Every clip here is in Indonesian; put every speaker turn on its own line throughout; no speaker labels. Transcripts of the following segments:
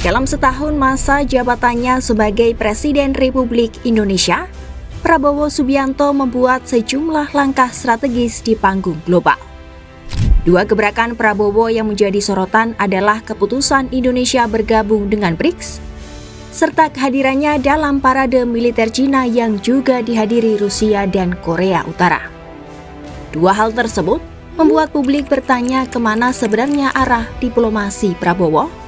Dalam setahun masa jabatannya sebagai Presiden Republik Indonesia, Prabowo Subianto membuat sejumlah langkah strategis di panggung global. Dua gebrakan Prabowo yang menjadi sorotan adalah keputusan Indonesia bergabung dengan BRICS, serta kehadirannya dalam parade militer Cina yang juga dihadiri Rusia dan Korea Utara. Dua hal tersebut membuat publik bertanya kemana sebenarnya arah diplomasi Prabowo.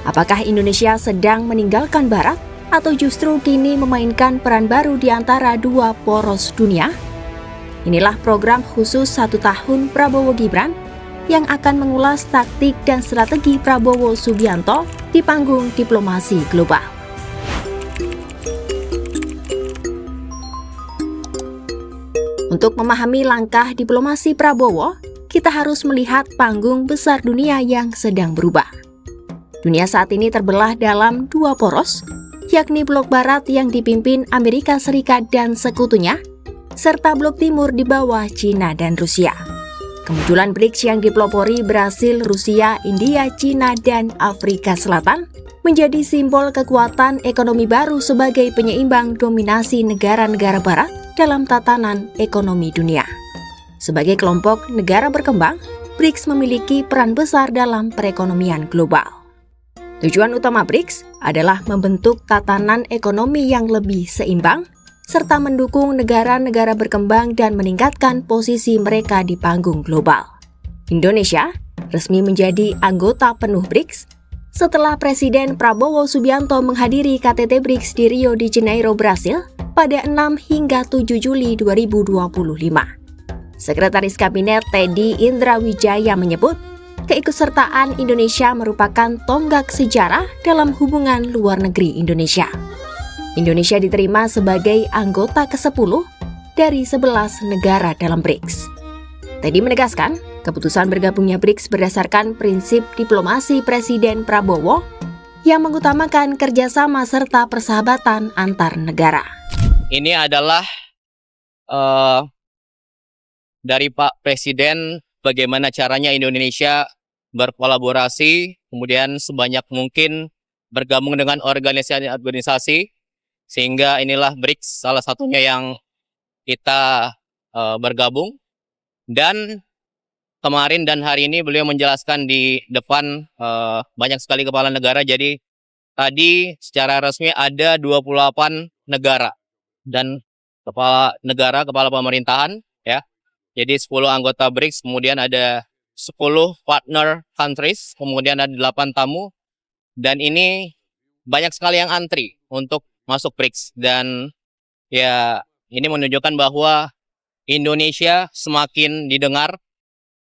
Apakah Indonesia sedang meninggalkan Barat atau justru kini memainkan peran baru di antara dua poros dunia? Inilah program khusus 1 tahun Prabowo Gibran yang akan mengulas taktik dan strategi Prabowo Subianto di panggung diplomasi global. Untuk memahami langkah diplomasi Prabowo, kita harus melihat panggung besar dunia yang sedang berubah. Dunia saat ini terbelah dalam dua poros, yakni blok barat yang dipimpin Amerika Serikat dan sekutunya, serta blok timur di bawah Cina dan Rusia. Kemunculan BRICS yang dipelopori Brasil, Rusia, India, Cina, dan Afrika Selatan menjadi simbol kekuatan ekonomi baru sebagai penyeimbang dominasi negara-negara barat dalam tatanan ekonomi dunia. Sebagai kelompok negara berkembang, BRICS memiliki peran besar dalam perekonomian global. Tujuan utama BRICS adalah membentuk tatanan ekonomi yang lebih seimbang, serta mendukung negara-negara berkembang dan meningkatkan posisi mereka di panggung global. Indonesia resmi menjadi anggota penuh BRICS setelah Presiden Prabowo Subianto menghadiri KTT BRICS di Rio de Janeiro, Brasil pada 6 hingga 7 Juli 2025. Sekretaris Kabinet Teddy Indrawijaya menyebut, keikutsertaan Indonesia merupakan tonggak sejarah dalam hubungan luar negeri Indonesia. Indonesia diterima sebagai anggota ke-10 dari 11 negara dalam BRICS. Teddy menegaskan, keputusan bergabungnya BRICS berdasarkan prinsip diplomasi Presiden Prabowo yang mengutamakan kerjasama serta persahabatan antar negara.
Ini adalah dari Pak Presiden bagaimana caranya Indonesia berkolaborasi, kemudian sebanyak mungkin bergabung dengan organisasi, sehingga inilah BRICS salah satunya yang kita bergabung. Dan kemarin dan hari ini beliau menjelaskan di depan banyak sekali kepala negara, jadi tadi secara resmi ada 28 negara dan kepala pemerintahan, ya. Jadi 10 anggota BRICS, kemudian ada 10 partner countries, kemudian ada 8 tamu, dan ini banyak sekali yang antri untuk masuk BRICS. Dan ya, ini menunjukkan bahwa Indonesia semakin didengar,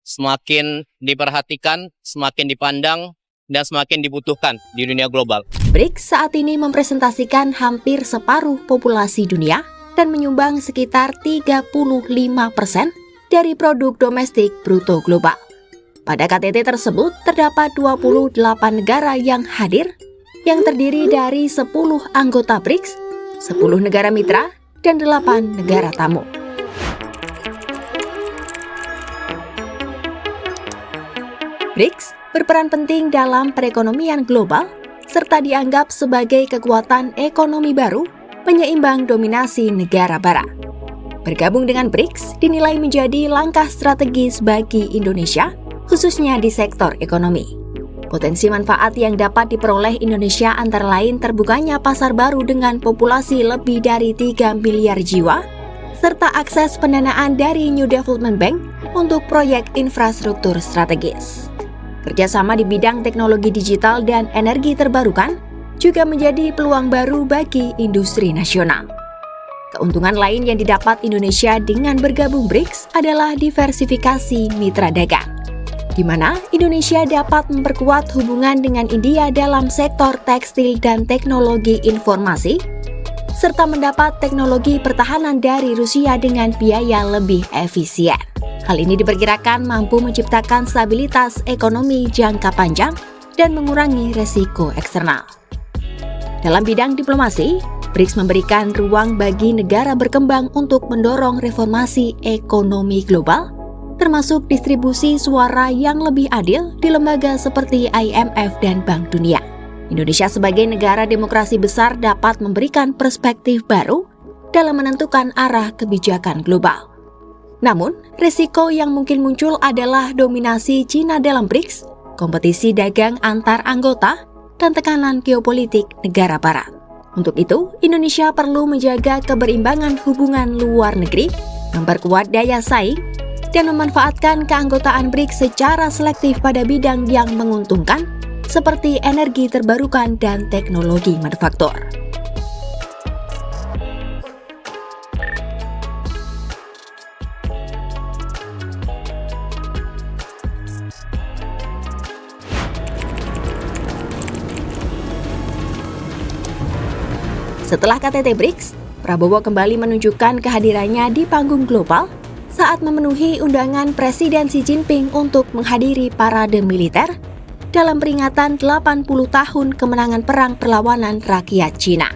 semakin diperhatikan, semakin dipandang, dan semakin dibutuhkan di dunia global.
BRICS saat ini mempresentasikan hampir separuh populasi dunia dan menyumbang sekitar 35% dari produk domestik bruto global. Pada KTT tersebut terdapat 28 negara yang hadir, yang terdiri dari 10 anggota BRICS, 10 negara mitra, dan 8 negara tamu. BRICS berperan penting dalam perekonomian global, serta dianggap sebagai kekuatan ekonomi baru penyeimbang dominasi negara barat. Bergabung dengan BRICS dinilai menjadi langkah strategis bagi Indonesia, khususnya di sektor ekonomi. Potensi manfaat yang dapat diperoleh Indonesia antara lain terbukanya pasar baru dengan populasi lebih dari 3 miliar jiwa, serta akses pendanaan dari New Development Bank untuk proyek infrastruktur strategis. Kerjasama di bidang teknologi digital dan energi terbarukan juga menjadi peluang baru bagi industri nasional. Keuntungan lain yang didapat Indonesia dengan bergabung BRICS adalah diversifikasi mitra dagang, di mana Indonesia dapat memperkuat hubungan dengan India dalam sektor tekstil dan teknologi informasi, serta mendapat teknologi pertahanan dari Rusia dengan biaya lebih efisien. Hal ini diperkirakan mampu menciptakan stabilitas ekonomi jangka panjang dan mengurangi resiko eksternal. Dalam bidang diplomasi, BRICS memberikan ruang bagi negara berkembang untuk mendorong reformasi ekonomi global, termasuk distribusi suara yang lebih adil di lembaga seperti IMF dan Bank Dunia. Indonesia sebagai negara demokrasi besar dapat memberikan perspektif baru dalam menentukan arah kebijakan global. Namun, risiko yang mungkin muncul adalah dominasi Cina dalam BRICS, kompetisi dagang antar anggota, dan tekanan geopolitik negara barat. Untuk itu, Indonesia perlu menjaga keberimbangan hubungan luar negeri, memperkuat daya saing, dan memanfaatkan keanggotaan BRICS secara selektif pada bidang yang menguntungkan, seperti energi terbarukan dan teknologi manufaktur. Setelah KTT BRICS, Prabowo kembali menunjukkan kehadirannya di panggung global saat memenuhi undangan Presiden Xi Jinping untuk menghadiri parade militer dalam peringatan 80 tahun kemenangan Perang Perlawanan Rakyat Cina.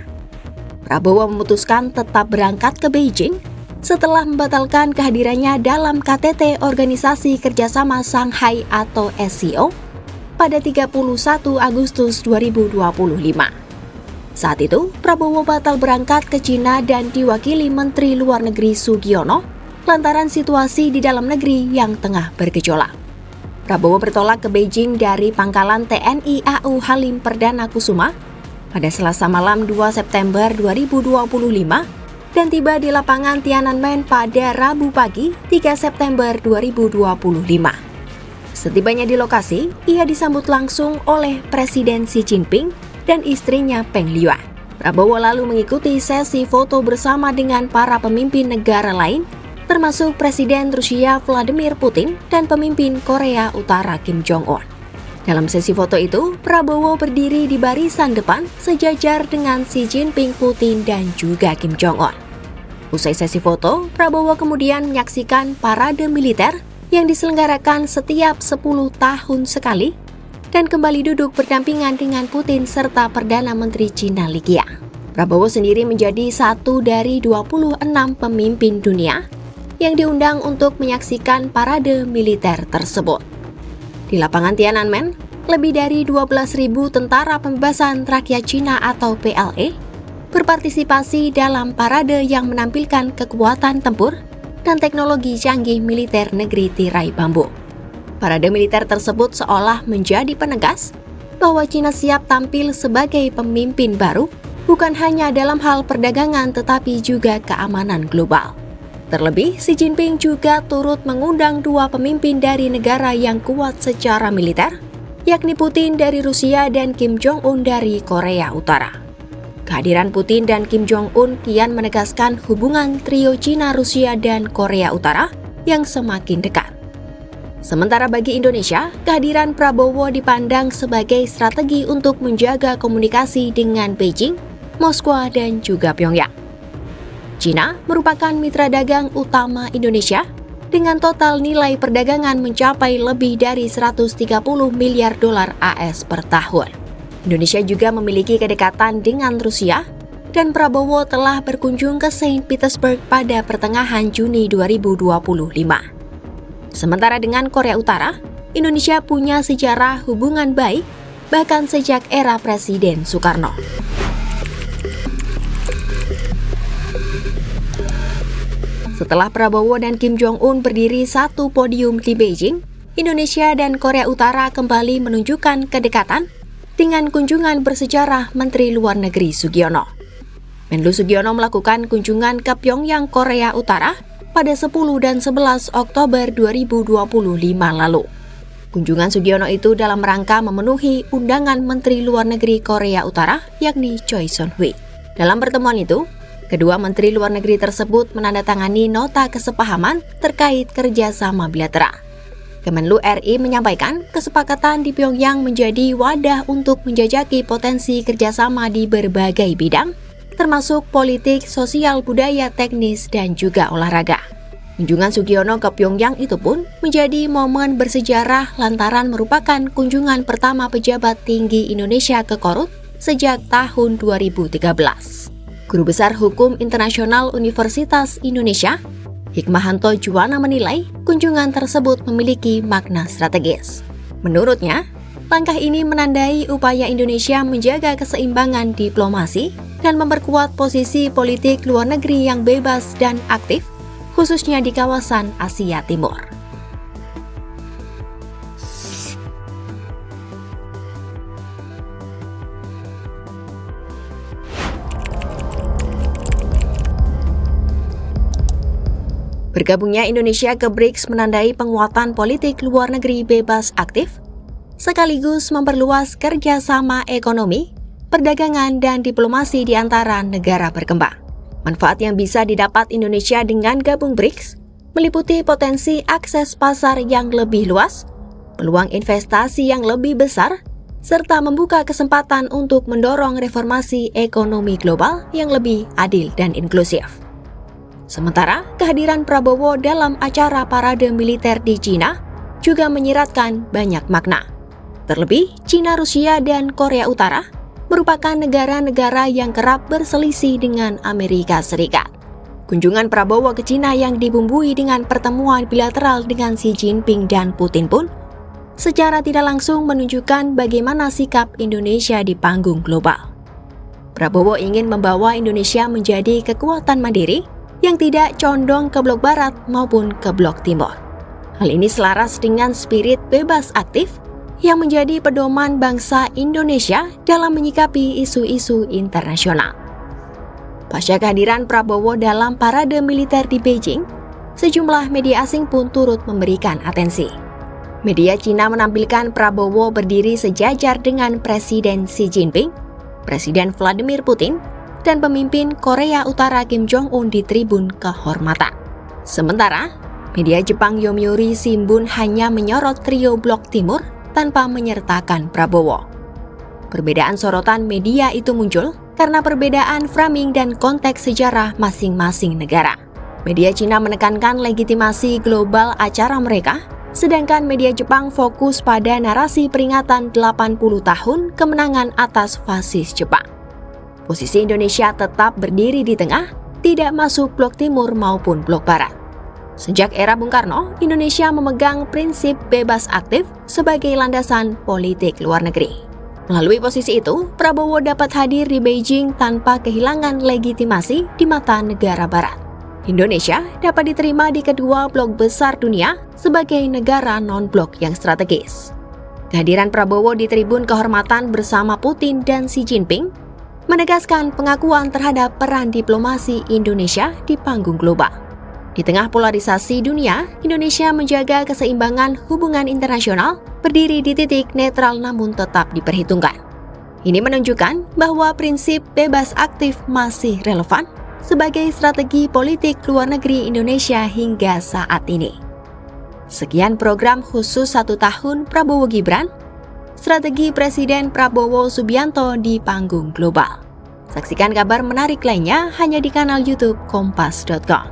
Prabowo memutuskan tetap berangkat ke Beijing setelah membatalkan kehadirannya dalam KTT Organisasi Kerjasama Shanghai atau SCO pada 31 Agustus 2025. Saat itu, Prabowo batal berangkat ke Cina dan diwakili Menteri Luar Negeri Sugiono lantaran situasi di dalam negeri yang tengah bergejolak. Prabowo bertolak ke Beijing dari Pangkalan TNI AU Halim Perdana Kusuma pada Selasa malam 2 September 2025 dan tiba di lapangan Tiananmen pada Rabu pagi 3 September 2025. Setibanya di lokasi, ia disambut langsung oleh Presiden Xi Jinping dan istrinya Peng Liyuan. Prabowo lalu mengikuti sesi foto bersama dengan para pemimpin negara lain, termasuk Presiden Rusia Vladimir Putin dan pemimpin Korea Utara Kim Jong-un. Dalam sesi foto itu, Prabowo berdiri di barisan depan sejajar dengan Xi Jinping, Putin, dan juga Kim Jong-un. Usai sesi foto, Prabowo kemudian menyaksikan parade militer yang diselenggarakan setiap 10 tahun sekali dan kembali duduk berdampingan dengan Putin serta Perdana Menteri Cina Li Qiang. Prabowo sendiri menjadi satu dari 26 pemimpin dunia yang diundang untuk menyaksikan parade militer tersebut. Di lapangan Tiananmen, lebih dari 12.000 tentara pembebasan rakyat Cina atau PLA berpartisipasi dalam parade yang menampilkan kekuatan tempur dan teknologi canggih militer negeri tirai bambu. Parade militer tersebut seolah menjadi penegas bahwa Cina siap tampil sebagai pemimpin baru, bukan hanya dalam hal perdagangan tetapi juga keamanan global. Terlebih, Xi Jinping juga turut mengundang dua pemimpin dari negara yang kuat secara militer, yakni Putin dari Rusia dan Kim Jong-un dari Korea Utara. Kehadiran Putin dan Kim Jong-un kian menegaskan hubungan trio Cina, Rusia, dan Korea Utara yang semakin dekat. Sementara bagi Indonesia, kehadiran Prabowo dipandang sebagai strategi untuk menjaga komunikasi dengan Beijing, Moskwa, dan juga Pyongyang. Cina merupakan mitra dagang utama Indonesia dengan total nilai perdagangan mencapai lebih dari 130 miliar dolar AS per tahun. Indonesia juga memiliki kedekatan dengan Rusia dan Prabowo telah berkunjung ke Saint Petersburg pada pertengahan Juni 2025. Sementara dengan Korea Utara, Indonesia punya sejarah hubungan baik bahkan sejak era Presiden Soekarno. Setelah Prabowo dan Kim Jong-un berdiri satu podium di Beijing, Indonesia dan Korea Utara kembali menunjukkan kedekatan dengan kunjungan bersejarah Menteri Luar Negeri Sugiono. Menlu Sugiono melakukan kunjungan ke Pyongyang, Korea Utara pada 10 dan 11 Oktober 2025 lalu. Kunjungan Sugiono itu dalam rangka memenuhi undangan Menteri Luar Negeri Korea Utara, yakni Choi Son-hui. Dalam pertemuan itu, kedua Menteri Luar Negeri tersebut menandatangani nota kesepahaman terkait kerjasama bilateral. Kemenlu RI menyampaikan kesepakatan di Pyongyang menjadi wadah untuk menjajaki potensi kerjasama di berbagai bidang, termasuk politik, sosial, budaya, teknis, dan juga olahraga. Kunjungan Sugiono ke Pyongyang itu pun menjadi momen bersejarah lantaran merupakan kunjungan pertama pejabat tinggi Indonesia ke Korut sejak tahun 2013. Guru Besar Hukum Internasional Universitas Indonesia, Hikmahanto Juwana menilai kunjungan tersebut memiliki makna strategis. Menurutnya, Langkah ini menandai upaya Indonesia menjaga keseimbangan diplomasi dan memperkuat posisi politik luar negeri yang bebas dan aktif, khususnya di kawasan Asia Timur. Bergabungnya Indonesia ke BRICS menandai penguatan politik luar negeri bebas aktif, sekaligus memperluas kerjasama ekonomi, perdagangan, dan diplomasi di antara negara berkembang. Manfaat yang bisa didapat Indonesia dengan gabung BRICS meliputi potensi akses pasar yang lebih luas, peluang investasi yang lebih besar, serta membuka kesempatan untuk mendorong reformasi ekonomi global yang lebih adil dan inklusif. Sementara, kehadiran Prabowo dalam acara parade militer di Cina juga menyiratkan banyak makna. Terlebih, Cina, Rusia, dan Korea Utara merupakan negara-negara yang kerap berselisih dengan Amerika Serikat. Kunjungan Prabowo ke Cina yang dibumbui dengan pertemuan bilateral dengan Xi Jinping dan Putin pun secara tidak langsung menunjukkan bagaimana sikap Indonesia di panggung global. Prabowo ingin membawa Indonesia menjadi kekuatan mandiri yang tidak condong ke blok barat maupun ke blok timur. Hal ini selaras dengan spirit bebas aktif yang menjadi pedoman bangsa Indonesia dalam menyikapi isu-isu internasional. Pasca kehadiran Prabowo dalam parade militer di Beijing, sejumlah media asing pun turut memberikan atensi. Media Cina menampilkan Prabowo berdiri sejajar dengan Presiden Xi Jinping, Presiden Vladimir Putin, dan pemimpin Korea Utara Kim Jong-un di tribun kehormatan. Sementara, media Jepang Yomiuri Shimbun hanya menyorot trio blok timur tanpa menyertakan Prabowo. Perbedaan sorotan media itu muncul karena perbedaan framing dan konteks sejarah masing-masing negara. Media Cina menekankan legitimasi global acara mereka, sedangkan media Jepang fokus pada narasi peringatan 80 tahun kemenangan atas fasis Jepang. Posisi Indonesia tetap berdiri di tengah, tidak masuk blok timur maupun blok barat. Sejak era Bung Karno, Indonesia memegang prinsip bebas aktif sebagai landasan politik luar negeri. Melalui posisi itu, Prabowo dapat hadir di Beijing tanpa kehilangan legitimasi di mata negara barat. Indonesia dapat diterima di kedua blok besar dunia sebagai negara non-blok yang strategis. Kehadiran Prabowo di tribun kehormatan bersama Putin dan Xi Jinping menegaskan pengakuan terhadap peran diplomasi Indonesia di panggung global. Di tengah polarisasi dunia, Indonesia menjaga keseimbangan hubungan internasional, berdiri di titik netral namun tetap diperhitungkan. Ini menunjukkan bahwa prinsip bebas aktif masih relevan sebagai strategi politik luar negeri Indonesia hingga saat ini. Sekian program khusus 1 tahun Prabowo Gibran, strategi Presiden Prabowo Subianto di panggung global. Saksikan kabar menarik lainnya hanya di kanal YouTube Kompas.com.